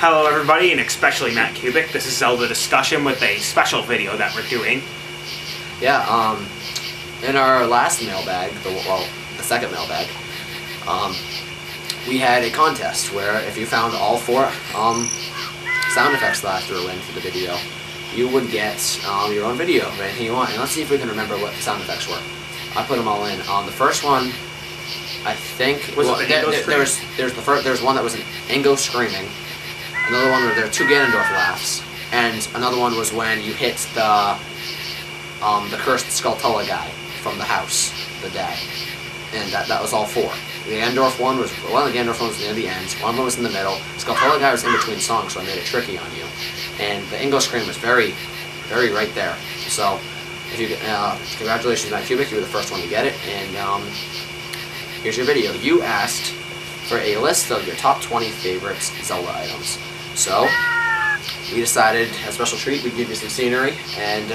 Hello everybody, and especially Matt Kubik. This is Zelda discussion with a special video that we're doing. Yeah, in our last mailbag, the second mailbag, we had a contest where if you found all four sound effects that I threw in for the video, you would get your own video of anything you want. And let's see if we can remember what the sound effects were. I put them all in. The first one, I think was it the Ingo there's one that was an Ingo screaming. Another one where there were two Ganondorf laughs, and another one was when you hit the cursed Skulltula guy from the house, the dad, and that was all four. The Ganondorf one was the Ganondorf one was near the end. One was in the middle. Skulltula guy was in between songs, so I made it tricky on you. And the Ingo scream was very, very right there. So, if you congratulations, Matt Kubik, you were the first one to get it. And here's your video. You asked for a list of your top 20 favorite Zelda items. So, we decided, as a special treat, we'd give you some scenery, and,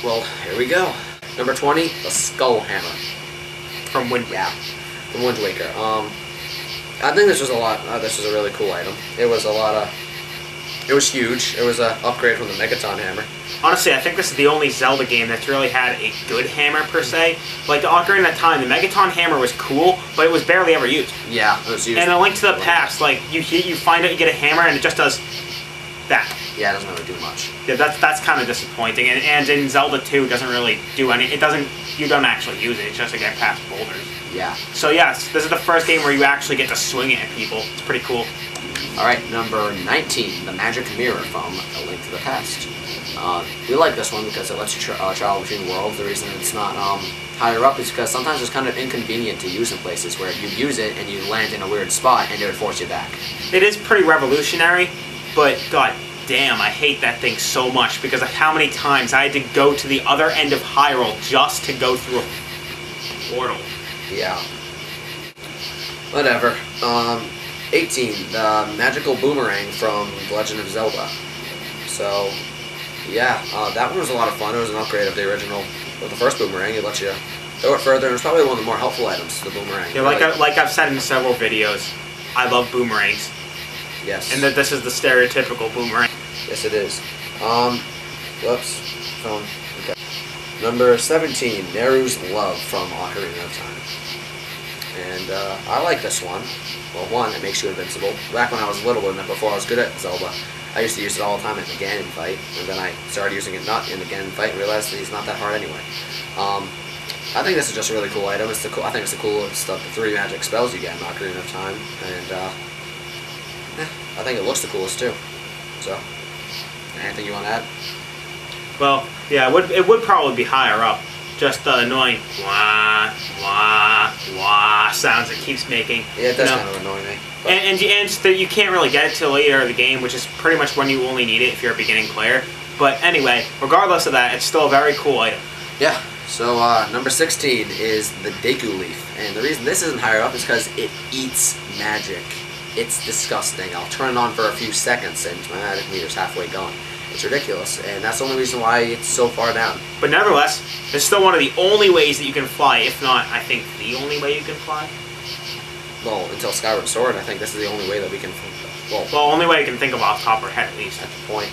well, here we go. Number 20, the Skull Hammer. From Wind Waker. I think this was a lot, this was a really cool item. It was huge. It was an upgrade from the Megaton Hammer. Honestly, I think this is the only Zelda game that's really had a good hammer, per se. Like, the Ocarina of Time, the Megaton Hammer was cool, but it was barely ever used. Yeah, it was used. And A Link to the Past, like, you find out you get a hammer, and it just does that. Yeah, it doesn't really do much. Yeah, that's kind of disappointing. And in Zelda 2, it doesn't really do any... You don't actually use it, it's just to get past boulders. Yeah. So, yes, this is the first game where you actually get to swing it at people. It's pretty cool. Alright, number 19, the Magic Mirror from A Link to the Past. We like this one because it lets you travel between worlds. The reason it's not higher up is because sometimes it's kind of inconvenient to use in places where you use it and you land in a weird spot and it would force you back. It is pretty revolutionary, but god damn, I hate that thing so much because of how many times I had to go to the other end of Hyrule just to go through a portal. Yeah. Whatever. 18, the magical boomerang from The Legend of Zelda. So, yeah, that one was a lot of fun. It was an upgrade of the original, of the first boomerang. It lets you throw it further, and it's probably one of the more helpful items, the boomerang. Yeah, like I've said in several videos, I love boomerangs. Yes. And that this is the stereotypical boomerang. Yes, it is. Whoops. Okay. Number 17, Neru's Love from Ocarina of Time. And, I like this one. Well, one, it makes you invincible. Back when I was little, and before I was good at Zelda, I used to use it all the time in the Ganon fight, and then I started using it not in the Ganon fight and realized that he's not that hard anyway. I think this is just a really cool item. I think it's the coolest of the 3 magic spells you get in Ocarina of Time, and I think it looks the coolest too. So, anything you want to add? Well, yeah, it would probably be higher up. Just the annoying wah, wah, wah sounds it keeps making. Yeah, it does kind of annoy me. And you can't really get it till later in the game, which is pretty much when you only need it if you're a beginning player. But anyway, regardless of that, it's still a very cool item. Yeah, so number 16 is the Deku Leaf. And the reason this isn't higher up is because it eats magic. It's disgusting. I'll turn it on for a few seconds and my magic meter's halfway gone. It's ridiculous, and that's the only reason why it's so far down. But nevertheless, it's still one of the only ways that you can fly, if not, I think, the only way you can fly. Well, until Skyward Sword, I think this is the only way that we can... Well, only way I can think of off the top of our head, at least. At the point.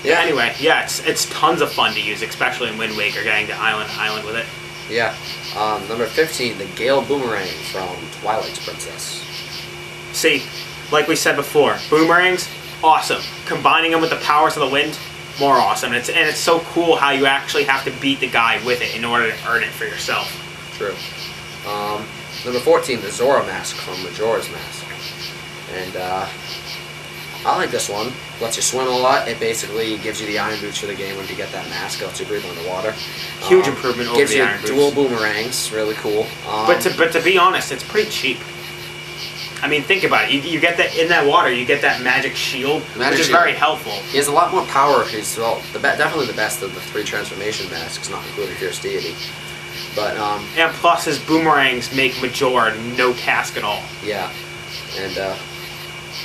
Yeah. Anyway, yeah, it's tons of fun to use, especially in Wind Waker, getting to island to island with it. Yeah. Number 15, the Gale Boomerang from Twilight's Princess. See, like we said before, boomerangs, awesome. Combining them with the powers of the wind, more awesome. And it's so cool how you actually have to beat the guy with it in order to earn it for yourself. True. Number 14, the Zora Mask from Majora's Mask. And I like this one. Lets you swim a lot. It basically gives you the iron boots for the game when you get that mask. It lets you breathe underwater. Huge improvement over the iron boots. Gives you dual boomerangs. Really cool. But to be honest, it's pretty cheap. I mean, think about it. You get that in that water. You get that magic shield, which is very helpful. He has a lot more power. He's definitely the best of the 3 transformation masks, not including Fierce Deity. But and plus his boomerangs make Majora no task at all. Yeah, and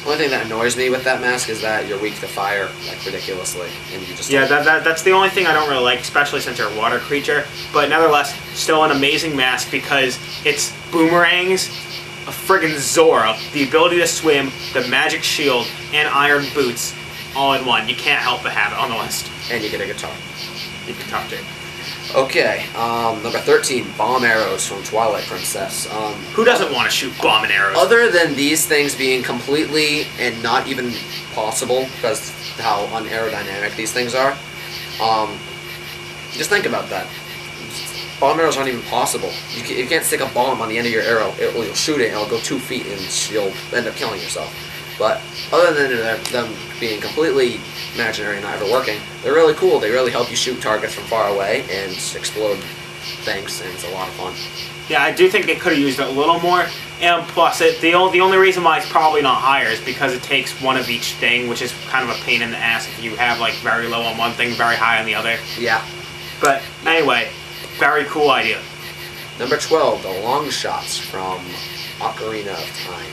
only thing that annoys me with that mask is that you're weak to fire, like, ridiculously, and you just that's the only thing I don't really like, especially since you're a water creature. But nevertheless, still an amazing mask because it's boomerangs a friggin' Zora, the ability to swim, the magic shield, and iron boots all in one. You can't help but have it on the list. And you get a guitar. You can talk to it. Okay, number 13, bomb arrows from Twilight Princess. Who doesn't want to shoot bomb and arrows? Other than these things being completely and not even possible, because how unaerodynamic these things are, just think about that. Bomb arrows aren't even possible. You can't stick a bomb on the end of your arrow. You'll shoot it and it'll go 2 feet and you'll end up killing yourself. But other than them being completely imaginary and not ever working, they're really cool. They really help you shoot targets from far away and explode things, and it's a lot of fun. Yeah, I do think they could have used it a little more. And plus, the only reason why it's probably not higher is because it takes one of each thing, which is kind of a pain in the ass if you have like very low on one thing, very high on the other. Yeah. But anyway, very cool idea. Number 12, the long shots from Ocarina of Time.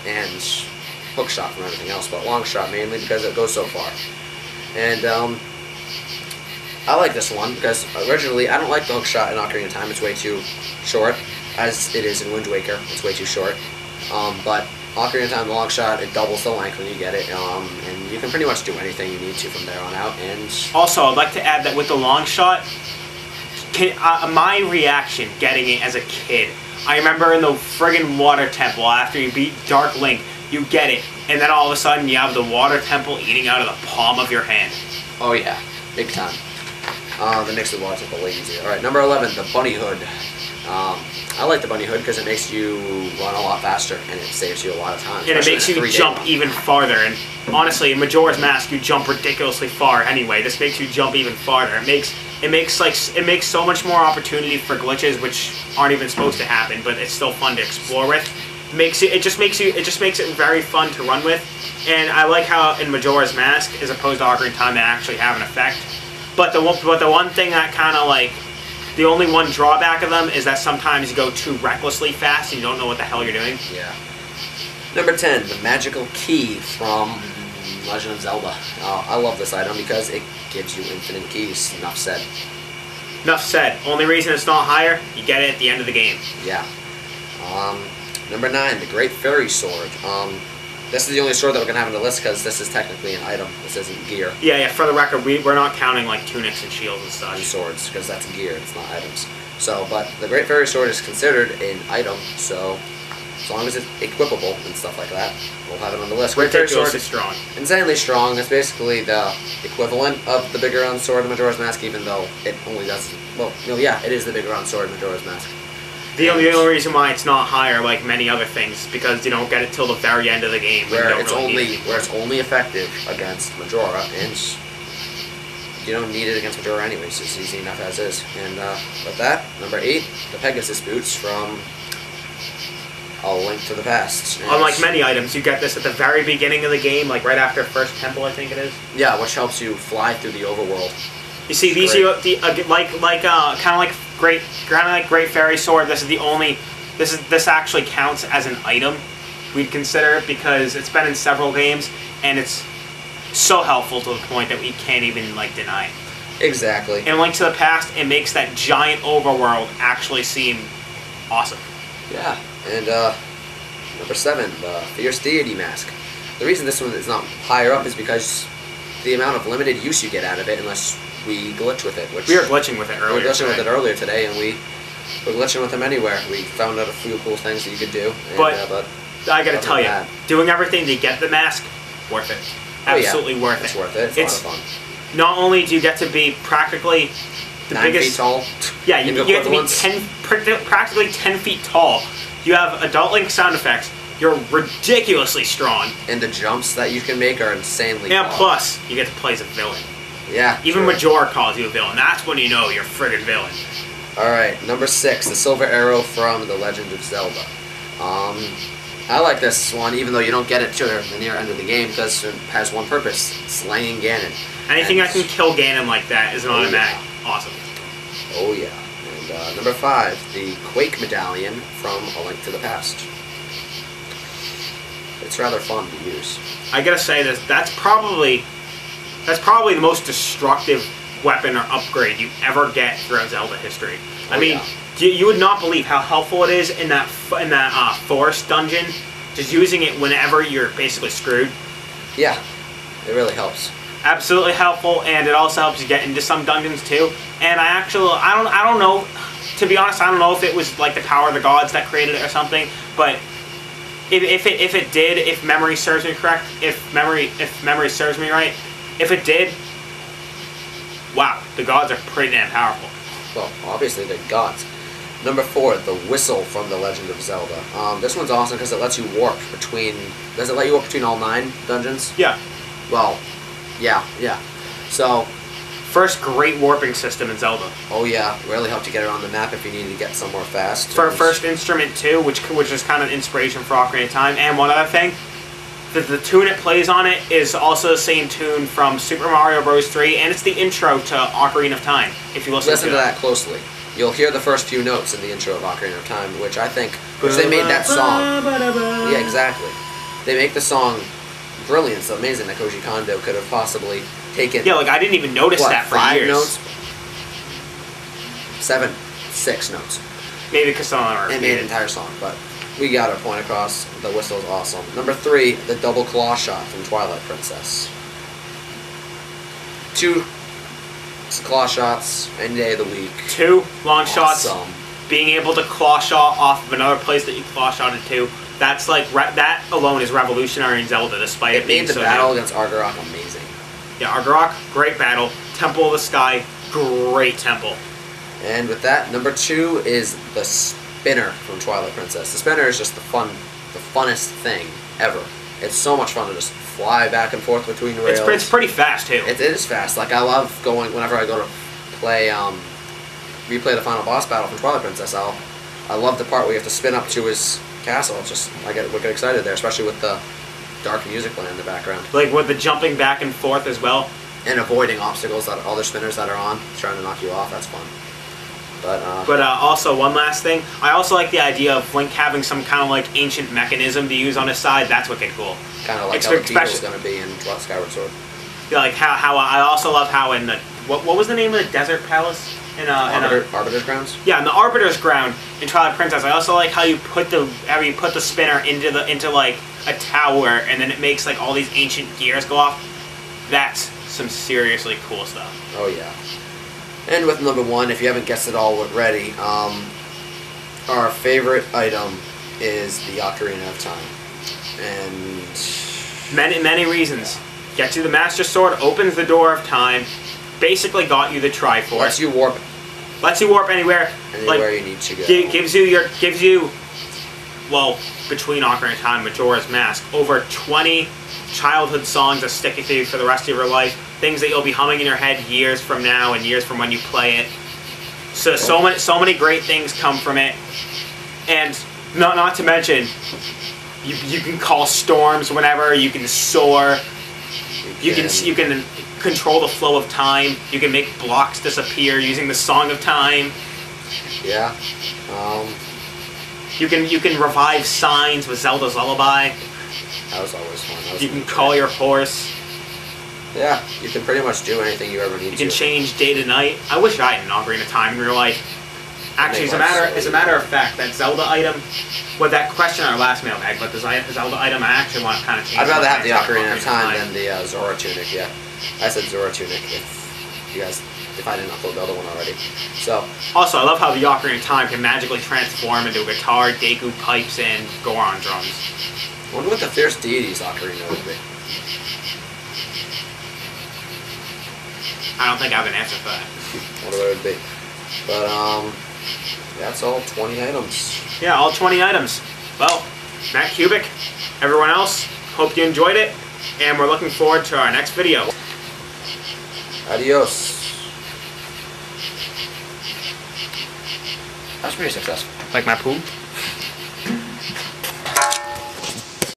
And hook shot from everything else, but long shot mainly because it goes so far. And I like this one because originally I don't like the hook shot in Ocarina of Time. It's way too short, as it is in Wind Waker. It's way too short. But Ocarina of Time, the long shot, it doubles the length when you get it, and you can pretty much do anything you need to from there on out. And also, I'd like to add that with the long shot, my reaction getting it as a kid, I remember in the friggin' water temple after you beat Dark Link, you get it, and then all of a sudden you have the water temple eating out of the palm of your hand. Oh yeah, big time. That makes the water temple way easier. Alright, number 11, the bunny hood. I like the bunny hood because it makes you run a lot faster, and it saves you a lot of time. And it makes you jump even farther, and honestly, in Majora's Mask you jump ridiculously far anyway. This makes you jump even farther. It makes so much more opportunity for glitches which aren't even supposed to happen, but it's still fun to explore with. It just makes it very fun to run with, and I like how in Majora's Mask, as opposed to Ocarina of Time, they actually have an effect. But the one thing that kind of like, the only one drawback of them is that sometimes you go too recklessly fast and you don't know what the hell you're doing. Yeah. Number 10, the magical key from Legend of Zelda. I love this item because it gives you infinite keys. Enough said. Enough said. Only reason it's not higher, you get it at the end of the game. Yeah. Number 9, the Great Fairy Sword. This is the only sword that we're going to have on the list because this is technically an item. This isn't gear. Yeah, for the record, we're not counting like tunics and shields and such. And swords, because that's gear, it's not items. So, but the Great Fairy Sword is considered an item, so as long as it's equipable and stuff like that, we'll have it on the list. Great Fairy Sword is strong. Insanely strong. It's basically the equivalent of the bigger round sword in Majora's Mask, even though it only does, well, no, yeah, it is the bigger round sword in Majora's Mask. The only reason why it's not higher, like many other things, is because you don't get it till the very end of the game. Where it's only effective against Majora, and you don't need it against Majora anyways. It's easy enough as is. And with that, number 8, the Pegasus boots from A Link to the Past. And unlike many items, you get this at the very beginning of the game, like right after first temple, I think it is. Yeah, which helps you fly through the overworld. You see, these kind of like Great Fairy Sword. This actually counts as an item. We'd consider it because it's been in several games and it's so helpful to the point that we can't even like deny it. Exactly. In Link to the Past, it makes that giant overworld actually seem awesome. Yeah, and number 7, the Fierce Deity Mask. The reason this one is not higher up is because the amount of limited use you get out of it, unless we glitch with it. Which we were glitching with it earlier. We were glitching with it earlier today, and we're glitching with them anywhere. We found out a few cool things that you could do. And, but I gotta tell you, doing everything to get the mask, worth it. Absolutely worth it. It's worth it. It's a lot of fun. Not only do you get to be practically the 9 biggest, feet tall. Yeah, you get to be practically 10 feet tall. You have Adult Link sound effects. You're ridiculously strong. And the jumps that you can make are insanely And plus, you get to play as a villain. Yeah. Even Majora calls you a villain. That's when you know you're a friggin' villain. Alright, number 6, the Silver Arrow from The Legend of Zelda. I like this one, even though you don't get it to the near end of the game, because it has one purpose, slaying Ganon. Anything that can kill Ganon like that is an automatic. Yeah. Awesome. Oh yeah. And number 5, the Quake Medallion from A Link to the Past. It's rather fun to use. I gotta say this, that's probably the most destructive weapon or upgrade you ever get throughout Zelda history. I mean, You would not believe how helpful it is in that forest dungeon. Just using it whenever you're basically screwed. Yeah, it really helps. Absolutely helpful, and it also helps you get into some dungeons too. And I don't know. To be honest, I don't know if it was like the power of the gods that created it or something. But if it did, if memory serves me correct, if memory serves me right, if it did, wow, the gods are pretty damn powerful. Well, obviously they're gods. Number 4, the whistle from The Legend of Zelda. This one's awesome because it lets you warp between... Does it let you warp between all 9 dungeons? Yeah. Well, yeah. So... First great warping system in Zelda. Oh yeah, really helped you get around the map if you needed to get somewhere fast. For first instrument too, which is kind of inspiration for Ocarina of Time. And one other thing, the tune it plays on it is also the same tune from Super Mario Bros. 3, and it's the intro to Ocarina of Time, if you listen to that closely. You'll hear the first few notes in the intro of Ocarina of Time, which they made that song. Yeah, exactly. They make the song brilliant. It's amazing that Koji Kondo could have possibly taken... Yeah, like I didn't even notice that for 5 years. notes? 7, 6 notes. Maybe because some of them are... And made an entire song, but we got our point across. The whistle's awesome. Number 3, the double claw shot from Twilight Princess. 2 claw shots any day of the week. 2 long shots. Awesome. Being able to claw shot off of another place that you claw shotted to. That's like that alone is revolutionary in Zelda, despite it being so. It made the battle against Argarok amazing. Yeah, Argarok, great battle. Temple of the Sky, great temple. And with that, number 2 is the spinner from Twilight Princess. The spinner is just the funnest thing ever. It's so much fun to just fly back and forth between the rails. It's pretty fast too. It is fast. Like I love going whenever I go to play replay the final boss battle from Twilight Princess. I love the part where you have to spin up to his castle. It's just we get excited there, especially with the dark music playing in the background. Like with the jumping back and forth as well. And avoiding obstacles that other spinners that are on, trying to knock you off. That's fun. But also one last thing, I also like the idea of Link having some kind of like ancient mechanism to use on his side. That's wicked cool. Kind of like how the Beetle's going to be in Skyward Sword. Yeah, like how I also love how in the what was the name of the desert palace in Arbiter's Grounds. Yeah, in the Arbiter's Ground in Twilight Princess. I also like how you put the spinner into like a tower, and then it makes like all these ancient gears go off. That's some seriously cool stuff. Oh yeah. And with number 1, if you haven't guessed it all already, our favorite item is the Ocarina of Time. And many reasons. Gets you the Master Sword, opens the door of time, basically got you the Triforce. Lets you warp. Lets you warp anywhere. Anywhere you need to go. Gives you, well, between Ocarina of Time and Majora's Mask, over 20 childhood songs that stick with you for the rest of your life. Things that you'll be humming in your head years from now and years from when you play it. So many great things come from it. And not to mention, you can call storms whenever, you can soar, you can control the flow of time, you can make blocks disappear using the Song of Time. Yeah. You can revive signs with Zelda's Lullaby. That was always fun. You can call your horse. Yeah, you can pretty much do anything you ever need to. You can change day to night. I wish I had an Ocarina of Time in real life. Actually, as a matter of fact, that Zelda item, with that question on our last mailbag, but the Zelda item, I actually want to kind of change. I'd rather have the Ocarina of Time than the Zora Tunic. Yeah, I said Zora Tunic. If I didn't upload the other one already. So. Also, I love how the Ocarina of Time can magically transform into a guitar, Deku pipes, and Goron drums. I wonder what the fierce deity's Ocarina would be. I don't think I have an answer for that. What it would be. But, that's all 20 items. Yeah, all 20 items. Well, Matt Kubik, everyone else, hope you enjoyed it, and we're looking forward to our next video. Adios. That's pretty successful. Like my poo?